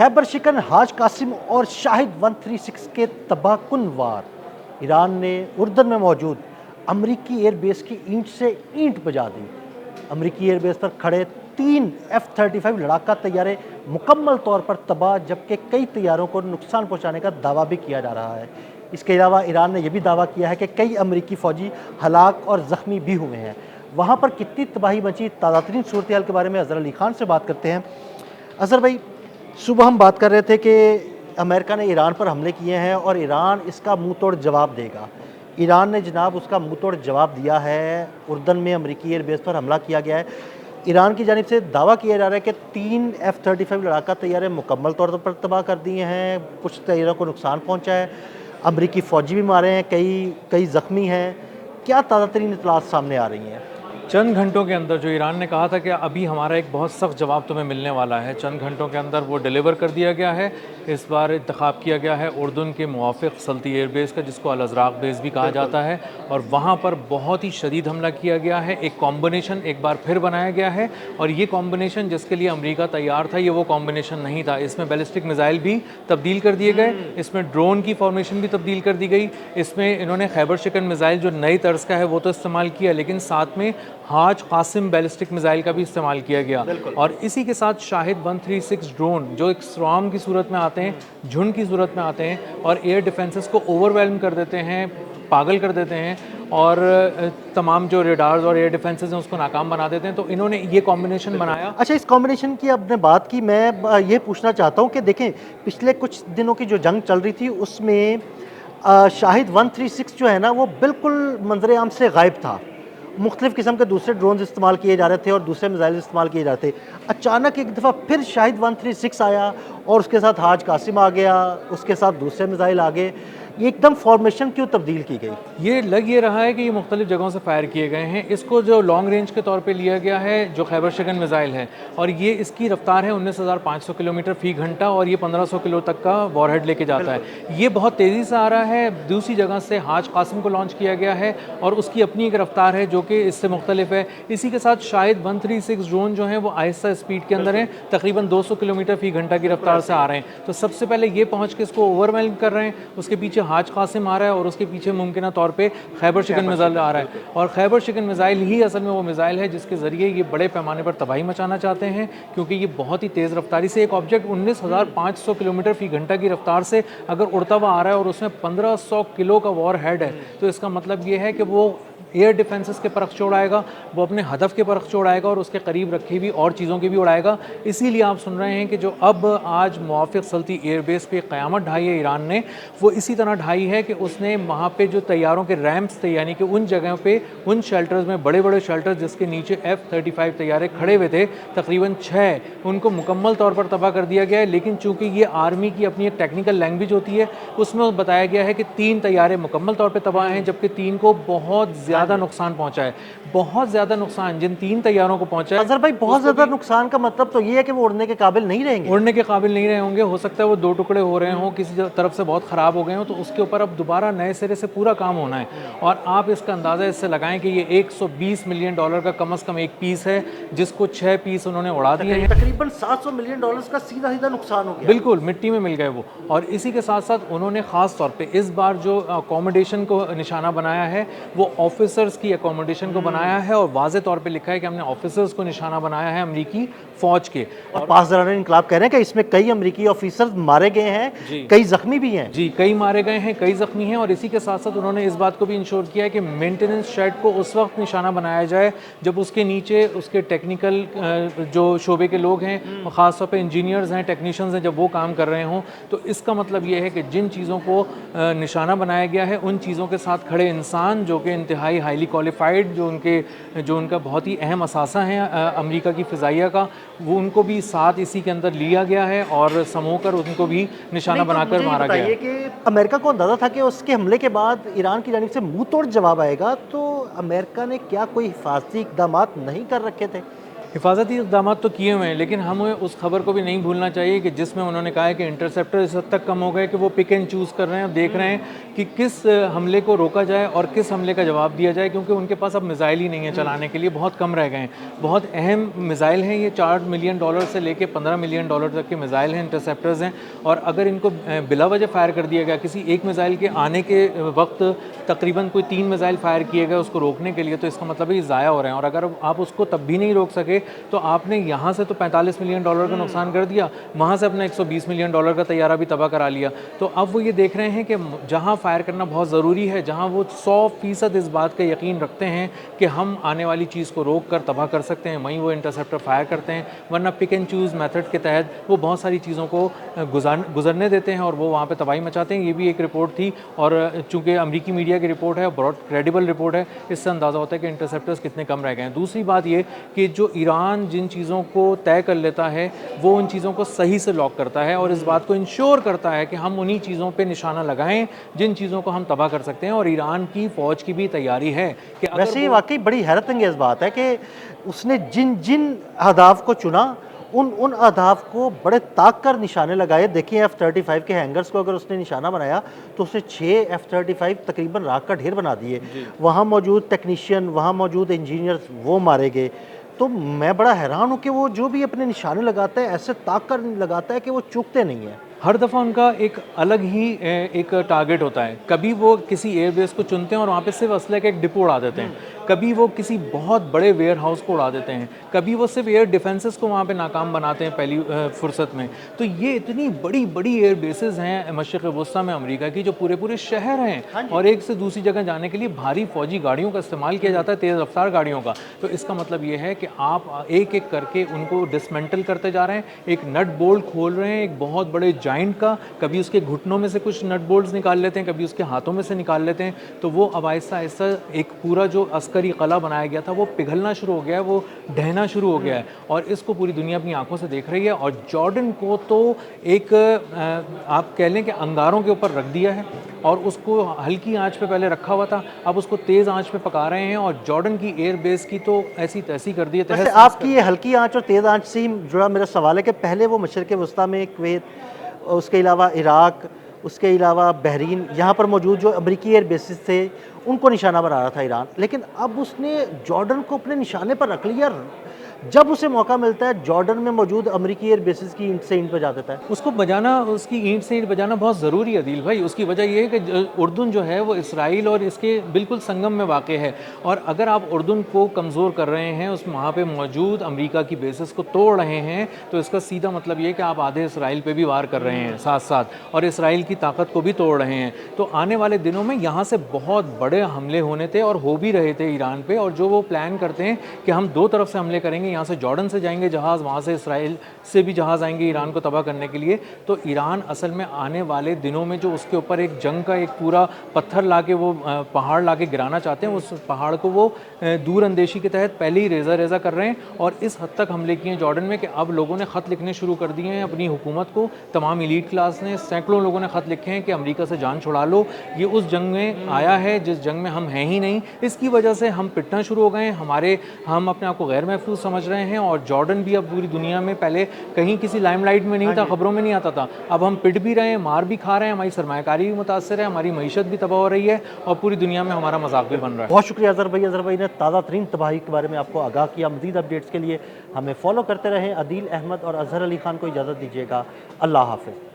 खैबर शिकन, हाज कासिम और शाहिद 136 के तबाहकुन वार। ईरान ने उर्दन में मौजूद अमरीकी एयरबेस की ईंट से ईंट बजा दी। अमरीकी एयरबेस पर खड़े 3 F-35 लड़ाका तैयारे मुकम्मल तौर पर तबाह, जबकि कई तैयारों को नुकसान पहुंचाने का दावा भी किया जा रहा है। इसके अलावा ईरान ने यह भी दावा किया है कि कई अमरीकी फ़ौजी हलाक और ज़ख्मी भी हुए हैं। वहाँ पर कितनी तबाही मची, ताज़ा तरीन सूरत हाल के बारे में अज़हर अली खान से बात करते हैं। अज़हर भाई, सुबह हम बात कर रहे थे कि अमेरिका ने ईरान पर हमले किए हैं और ईरान इसका मुंह तोड़ जवाब देगा। ईरान ने जनाब उसका मुंह तोड़ जवाब दिया है। उर्दन में अमरीकी एयरबेस पर हमला किया गया है। ईरान की जानिब से दावा किया जा रहा है कि 3 F-35 लड़ाका तैयारे मुकम्मल तौर पर तबाह कर दिए हैं, कुछ तैयारों को नुकसान पहुँचा है, अमरीकी फ़ौजी भी मारे हैं, कई ज़ख्मी हैं। क्या ताज़ा तरीन इत्तलात सामने आ रही हैं? चंद घंटों के अंदर जो ईरान ने कहा था कि अभी हमारा एक बहुत सख्त जवाब तुम्हें मिलने वाला है, चंद घंटों के अंदर वो डिलीवर कर दिया गया है। इस बार इंतखाब किया गया है उर्दन के मुआफ़िक़ सल्ती एयरबेस का, जिसको अल अज़राक़ बेस भी कहा जाता है, और वहाँ पर बहुत ही शदीद हमला किया गया है। एक कॉम्बिनेशन एक बार फिर बनाया गया है, और ये कॉम्बिनेशन जिसके लिए अमरीका तैयार था, ये वो कॉम्बिनेशन नहीं था। इसमें बैलिस्टिक मिज़ाइल भी तब्दील कर दिए गए, इसमें ड्रोन की फॉर्मेशन भी तब्दील कर दी गई, इसमें इन्होंने खैबर शिकन मिज़ाइल जो नई तर्ज का है वो तो इस्तेमाल किया, लेकिन साथ में हाज कासिम बैलिस्टिक मिज़ाइल का भी इस्तेमाल किया गया। और इसी के साथ शाहिद 136 ड्रोन जो एक स्वार्म की सूरत में आते हैं, झुंड की सूरत में आते हैं, और एयर डिफेंसेस को ओवरवेलम कर देते हैं, पागल कर देते हैं, और तमाम जो रेडार्स और एयर डिफेंसेस हैं उसको नाकाम बना देते हैं। तो इन्होंने ये कॉम्बिनेशन बनाया। अच्छा, इस कॉम्बिनेशन की आपने बात की, मैं ये पूछना चाहता हूँ कि देखें, पिछले कुछ दिनों की जो जंग चल रही थी उसमें शाहिद 136 जो है ना, वो बिल्कुल मंजर आम से गायब था। मुख्तलिफ़ किस्म के दूसरे ड्रोन इस्तेमाल किए जा रहे थे और दूसरे मिसाइल इस्तेमाल किए जा रहे थे। अचानक एक दफ़ा फिर शाहिद 136 आया और उसके साथ हाज कासिम आ गया, उसके साथ दूसरे मिसाइल आ गए। ये एकदम फॉर्मेशन क्यों तब्दील की गई? ये रहा है कि ये मुख्तलिफ जगहों से फायर किए गए हैं। इसको जो लॉन्ग रेंज के तौर पे लिया गया है, जो खैबर शिकन मिज़ाइल है, और ये इसकी रफ्तार है 19,500 किलोमीटर फ़ी घंटा, और ये 1500 किलो तक का वॉरहेड लेके जाता है। ये बहुत तेज़ी से आ रहा है। दूसरी जगह से हाज कासिम को लॉन्च किया गया है और उसकी अपनी एक रफ्तार है जो कि इससे मुख्तलिफ है। इसी के साथ शाहिद 136 ड्रोन जो हैं वो आहिस्ता स्पीड के अंदर हैं, तकरीबन 200 किलोमीटर फ़ी घंटा की रफ्तार से आ रहे हैं। तो सबसे पहले ये पहुँच के इसको ओवरवेल्म कर रहे हैं, उसके पीछे हाज कासिम आ रहा है, और उसके पीछे मुमकिन तौर पे खैबर शिकन मिज़ाइल आ रहा है। और खैबर शिकन मिज़ाइल ही असल में वो मिज़ाइल है जिसके ज़रिए ये बड़े पैमाने पर तबाही मचाना चाहते हैं, क्योंकि ये बहुत ही तेज़ रफ्तारी से एक ऑब्जेक्ट 19,500 किलोमीटर फ़ी घंटा की रफ्तार से अगर उड़ता हुआ आ रहा है और उसमें 1500 किलो का वॉर हेड है, तो इसका मतलब ये है कि वो एयर डिफेंसेस के परख से उड़ाएगा, वो अपने हदफ के परख से उड़ाएगा, और उसके करीब रखी हुई और चीज़ों की भी उड़ाएगा। इसीलिए आप सुन रहे हैं कि जो अब आज मुआफ़िक़ सल्ती एयरबेस पे क़यामत ढाई है ईरान ने, वो इसी तरह ढाई है कि उसने वहाँ पे जो तैयारों के रैम्प्स थे, यानी कि उन जगहों पे, उन शेल्टर्स में, बड़े बड़े शेल्टर्स जिसके नीचे F-35 तैयारे खड़े हुए थे, तकरीबन 6, उनको मुकम्मल तौर पर तबाह कर दिया गया है। लेकिन चूँकि ये आर्मी की अपनी एक टेक्निकल लैंग्वेज होती है, उसमें बताया गया है कि 3 तैयारे मुकम्मल तौर पर तबाह हैं, जबकि 3 को बहुत ज़्यादा नुकसान पहुंचा है। बहुत ज़्यादा नुकसान जिन 3 तैयारों को पहुंचा है। अज़हर भाई, बहुत ज़्यादा नुकसान का मतलब तो ये है कि वो उड़ने के काबिल नहीं रहेंगे। उड़ने के काबिल नहीं रहे होंगे, हो सकता है वो 2 टुकड़े हो रहे हों, किसी तरफ से बहुत ख़राब हो गए हों, तो उसके ऊपर अब दोबारा नए सिरे से पूरा काम होना है। और आप इसका अंदाज़ा इससे लगाएं कि ये $120 मिलियन का कम से कम एक पीस है, जिसको 6 पीस उन्होंने उड़ा दिए हैं। तकरीबन $700 मिलियन का सीधा सीधा नुकसान हो गया। बिल्कुल मिट्टी में मिल गए वो। और इसी के साथ साथ उन्होंने ख़ास तौर पे इस बार जो अकोमोडेशन को निशाना बनाया है, वो ऑफिसर्स की अकोमोडेशन को बनाया है, और वाज़े तौर पे लिखा है कि हमने ऑफिसर्स को निशाना बनाया है अमरीकी फ़ौज के। और पासदारान इनकलाब कह रहे हैं कि इसमें कई अमरीकी ऑफिसर्स मारे गए हैं, कई ज़ख्मी भी हैं। जी, कई मारे गए हैं, कई ज़ख्मी हैं। और इसी के साथ साथ उन्होंने इस बात को भी इंश्योर किया है कि मेंटेनेंस शेड को उस वक्त निशाना बनाया जाए जब उसके नीचे उसके टेक्निकल जो शोबे के लोग हैं, ख़ास तौर पे इंजीनियर्स हैं, टेक्नीशियंस हैं, जब वो काम कर रहे हों। तो इसका मतलब ये है कि जिन चीज़ों को निशाना बनाया गया है, उन चीज़ों के साथ खड़े इंसान जो कि इंतहाई हाईली क्वालिफाइड, जो उनका बहुत ही अहम असासा है अमेरिका की फ़िज़ाइया का, वो उनको भी साथ इसी के अंदर लिया गया है और समूह कर उनको भी निशाना बनाकर मारा गया। ये कि अमेरिका को अंदाज़ा था कि उसके हमले के बाद ईरान की जानिब से मुंह तोड़ जवाब आएगा, तो अमेरिका ने क्या कोई हिफाजती इक़दाम नहीं कर रखे थे? हिफाजती इक़दाम तो किए हुए हैं, लेकिन हमें उस खबर को भी नहीं भूलना चाहिए कि जिसमें उन्होंने कहा है कि इंटरसेप्टर इस हद तक कम हो गए कि वो पिक एंड चूज़ कर रहे हैं और देख रहे हैं कि किस हमले को रोका जाए और किस हमले का जवाब दिया जाए, क्योंकि उनके पास अब मिसाइल ही नहीं है चलाने के लिए, बहुत कम रह गए हैं। बहुत अहम मिसाइल हैं ये, $4 मिलियन से लेके $15 मिलियन तक के मिसाइल हैं, इंटरसेप्टर्स हैं, और अगर इनको बिला वजह फायर कर दिया गया, किसी एक मिसाइल के आने के वक्त तकरीबन कोई 3 मिसाइल फायर किए गए उसको रोकने के लिए, तो इसका मतलब है ये ज़ाया हो रहे हैं। और अगर आप उसको तब भी नहीं रोक सके तो आपने यहाँ से तो $45 मिलियन का नुकसान कर दिया, वहाँ से अपना $120 मिलियन का तैयारा भी तबाह करा लिया। तो अब वो ये देख रहे हैं कि जहाँ फायर करना बहुत ज़रूरी है, जहाँ वो 100% इस बात का यकीन रखते हैं कि हम आने वाली चीज़ को रोक कर तबाह कर सकते हैं, वहीं वो इंटरसेप्टर फायर करते हैं। वरना पिक एंड चूज़ मेथड के तहत वो बहुत सारी चीज़ों को गुजरने देते हैं और वो वहाँ पे तबाही मचाते हैं। ये भी एक रिपोर्ट थी, और चूँकि अमरीकी मीडिया की रिपोर्ट है, बहुत क्रेडिबल रिपोर्ट है, इससे अंदाज़ा होता है कि इंटरसेप्टर्स कितने कम रह गए हैं। दूसरी बात ये कि जो ईरान जिन चीज़ों को तय कर लेता है वो उन चीज़ों को सही से लॉक करता है और इस बात को इंश्योर करता है कि हम उन्हीं चीज़ों पे निशाना लगाएं जिन चीज़ों को हम तबाह कर सकते हैं। और ईरान की फ़ौज की भी तैयारी है कि वैसे ही वाकई बड़ी हैरत अंगेज़ बात है कि उसने जिन जिन अहदाफ को चुना उन अहदाफ को बड़े ताक कर निशाने लगाए। देखिए F-35 के हैंगर्स को अगर उसने निशाना बनाया तो उसने 6 F-35 तकरीबन राख का ढेर बना दिए। वहाँ मौजूद टेक्नीशियन, वहाँ मौजूद इंजीनियर्स वो मारे गए। तो मैं बड़ा हैरान हूँ कि वो जो भी अपने निशाने लगाता है ऐसे ताक कर लगाता है कि वो चूकते नहीं हैं। हर दफ़ा उनका एक अलग ही एक टारगेट होता है। कभी वो किसी एयरबेस को चुनते हैं और वहाँ पे सिर्फ असले का एक डिपो उड़ा देते हैं, कभी वो किसी बहुत बड़े वेयर हाउस को उड़ा देते हैं, कभी वो सिर्फ एयर डिफेंसेस को वहाँ पे नाकाम बनाते हैं पहली फुर्सत में। तो ये इतनी बड़ी बड़ी एयर बेसेस हैं मशरिक़ वस्ता में अमेरिका की, जो पूरे पूरे शहर हैं और एक से दूसरी जगह जाने के लिए भारी फौजी गाड़ियों का इस्तेमाल किया जाता है, तेज़ रफ्तार गाड़ियों का। तो इसका मतलब ये है कि आप एक एक करके उनको डिसमेंटल करते जा रहे हैं, एक नट बोल्ट खोल रहे हैं एक बहुत बड़े जाइंट का, कभी उसके घुटनों में से कुछ नट बोल्ट्स निकाल लेते हैं, कभी उसके हाथों में से निकाल लेते हैं। तो वो अब आहिस्ता आहिस्ता एक पूरा जो अस्करी कला बनाया गया था वो पिघलना शुरू हो गया है, वो ढहना शुरू हो गया है और इसको पूरी दुनिया अपनी आंखों से देख रही है। और जॉर्डन को तो एक आप कह लें कि अंगारों के ऊपर रख दिया है और उसको हल्की आंच पे पहले रखा हुआ था, अब उसको तेज़ आंच पे पका रहे हैं। और जॉर्डन की एयर बेस की तो ऐसी तैसी कर दी है। वैसे आपकी ये हल्की आंच और तेज़ आंच से ही जुड़ा मेरा सवाल है कि पहले वो मशरिक़ वस्ता में कुवैत, उसके अलावा इराक, उसके अलावा बहरीन, यहाँ पर मौजूद जो अमरीकी एयर बेसिस थे उनको निशाना बना रहा था ईरान, लेकिन अब उसने जॉर्डन को अपने निशाने पर रख लिया। जब उसे मौका मिलता है जॉर्डन में मौजूद अमरीकी एयर बेसिस की ईंट से ईंट बजा देता है। उसको बजाना, उसकी ईंट से ईंट बजाना बहुत ज़रूरी है दिल भाई। उसकी वजह यह है कि उर्दुन जो है वो इसराइल और इसके बिल्कुल संगम में वाक़ है, और अगर आप उर्दुन को कमज़ोर कर रहे हैं, उस वहाँ पे मौजूद अमेरिका की बेसिस को तोड़ रहे हैं, तो इसका सीधा मतलब ये है कि आप आधे इसराइल पे भी वार कर रहे हैं साथ साथ, और इसराइल की ताकत को भी तोड़ रहे हैं। तो आने वाले दिनों में यहाँ से बहुत बड़े हमले होने थे और हो भी रहे थे ईरान पे। और जो वो प्लान करते हैं कि हम दो तरफ से हमले करेंगे, यहाँ से जॉर्डन से जाएंगे जहाज़, वहाँ से इसराइल से भी जहाज़ आएंगे ईरान को तबाह करने के लिए। तो ईरान असल में आने वाले दिनों में जो उसके ऊपर एक जंग का एक पूरा पत्थर ला के वो पहाड़ ला के गिराना चाहते हैं, उस पहाड़ को वो दूर अंदेशी के तहत पहले ही रेज़ा रेज़ा कर रहे हैं। और इस हद तक हमले किए हैं जॉर्डन में कि अब लोगों ने ख़त लिखने शुरू कर दिए हैं अपनी हुकूमत को। तमाम एलीट क्लास ने, सैकड़ों लोगों ने ख़त लिखे हैं कि अमेरिका से जान छुड़ा लो, ये उस जंग में आया है जिस जंग में हम हैं ही नहीं, इसकी वजह से हम पिटना शुरू हो गए हैं, हम अपने आप को गैर महफूज समझ रहे हैं। और जॉर्डन भी अब पूरी दुनिया में, पहले कहीं किसी लाइमलाइट में नहीं था, खबरों में नहीं आता था, अब हम पिट भी रहे हैं, मार भी खा रहे हैं, हमारी सरमायाकारी भी मुतासर है, हमारी मईशत भी तबाह हो रही है और पूरी दुनिया में हमारा मजाक भी बन रहा है। बहुत शुक्रिया अजहर भाई। अजहर भाई ने ताज़ा तरीन तबाही के बारे में आपको आगाह किया। मज़ीद अपडेट्स के लिए हमें फॉलो करते रहें। अदील अहमद और अजहर अली खान को इजाज़त दीजिएगा। अल्लाह हाफ़िज़।